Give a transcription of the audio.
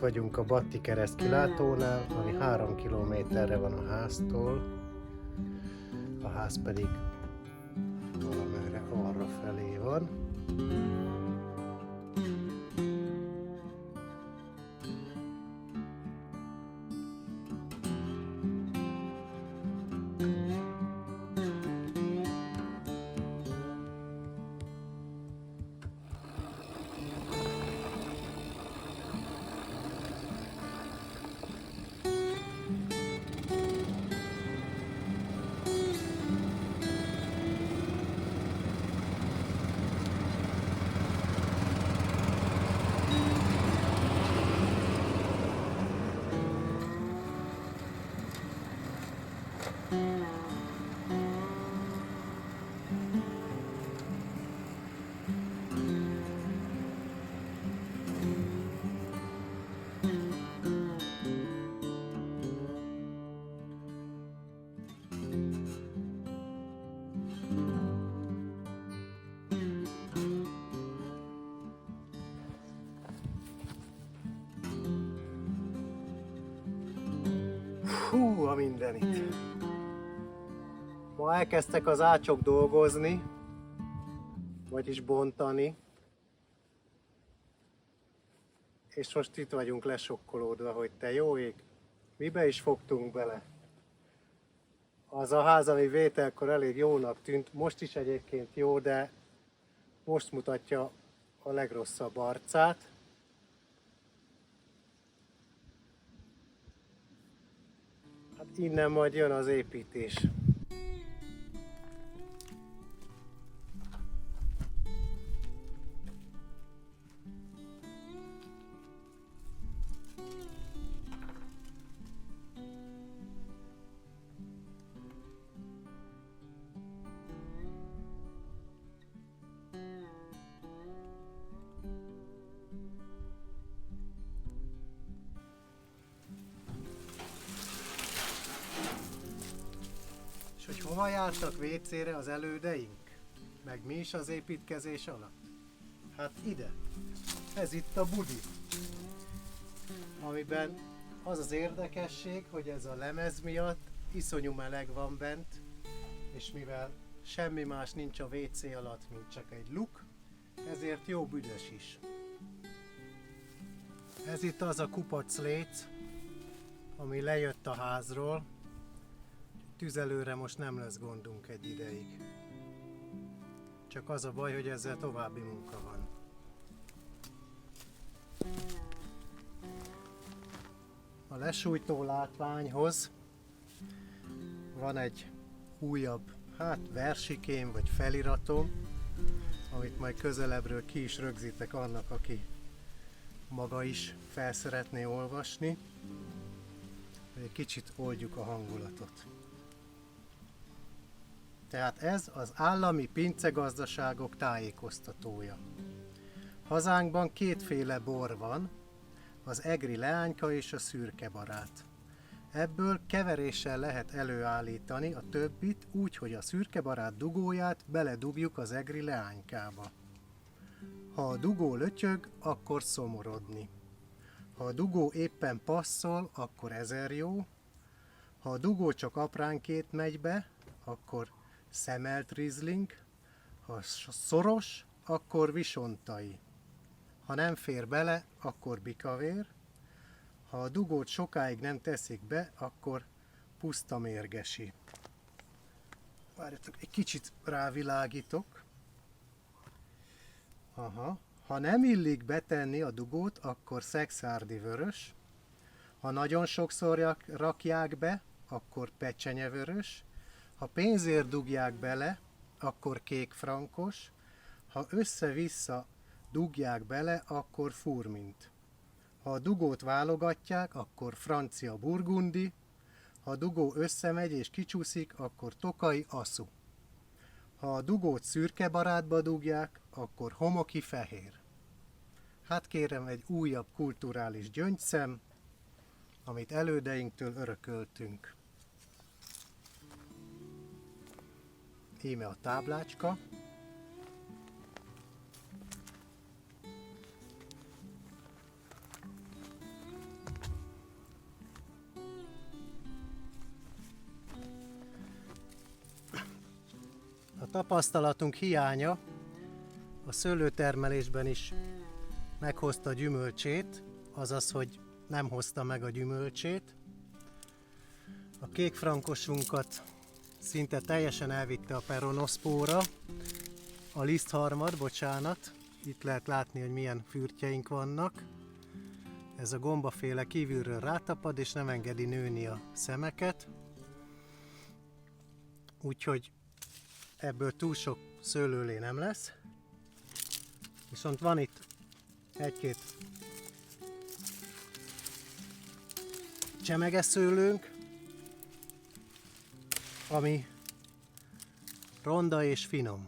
vagyunk a Batti kereszt kilátónál, ami 3 kilométerre van a háztól. A ház pedig valamerre arra felé van. Hú, a mindenit! Ma elkezdtek az ácsok dolgozni, vagyis bontani, és most itt vagyunk lesokkolódva, hogy te jó ég, mibe is fogtunk bele. Az a ház, ami vételkor elég jónak tűnt, most is egyébként jó, de most mutatja a legrosszabb arcát. Hát innen majd jön az építés. És hogy hova jártak WC-re az elődeink? Meg mi is az építkezés alatt? Hát ide. Ez itt a budi. Amiben az az érdekesség, hogy ez a lemez miatt iszonyú meleg van bent, és mivel semmi más nincs a WC alatt, mint csak egy luk, ezért jó büdös is. Ez itt az a kupac léc, ami lejött a házról. Tüzelőre most nem lesz gondunk egy ideig. Csak az a baj, hogy ezzel további munka van. A lesújtó látványhoz van egy újabb, versikém vagy feliratom, amit majd közelebbről ki is rögzítek annak, aki maga is fel szeretné olvasni. Egy kicsit oldjuk a hangulatot. Tehát ez az állami pincegazdaságok tájékoztatója. Hazánkban kétféle bor van, az egri leányka és a szürke barát. Ebből keveréssel lehet előállítani a többit úgy, hogy a szürke barát dugóját beledugjuk az egri leánykába. Ha a dugó lötyög, akkor szomorodni. Ha a dugó éppen passzol, akkor 1000 jó. Ha a dugó csak apránként megy be, akkor szemelt rizling. Ha szoros, akkor visontai. Ha nem fér bele, akkor bikavér. Ha a dugót sokáig nem teszik be, akkor puszta mérgesi. Várjatok, egy kicsit rávilágítok. Aha. Ha nem illik betenni a dugót, akkor szexárdi vörös. Ha nagyon sokszor rakják be, akkor pecsenyevörös. Ha pénzért dugják bele, akkor kékfrankos. Ha össze-vissza dugják bele, akkor furmint. Ha a dugót válogatják, akkor francia burgundi. Ha a dugó összemegy és kicsúszik, akkor tokai aszu. Ha a dugót szürke barátba dugják, akkor homoki fehér. Hát kérem, egy újabb kulturális gyöngyszem, amit elődeinktől örököltünk. Íme a táblácska. Tapasztalatunk hiánya a szőlőtermelésben is meghozta a gyümölcsét, azaz, hogy nem hozta meg a gyümölcsét. A kékfrankosunkat szinte teljesen elvitte a peronoszpóra, a lisztharmad, bocsánat, itt lehet látni, hogy milyen fürtjeink vannak. Ez a gombaféle kívülről rátapad, és nem engedi nőni a szemeket. Úgyhogy ebből túl sok szőlőlé nem lesz. Viszont van itt egy-két csemegeszőlőnk, ami ronda és finom.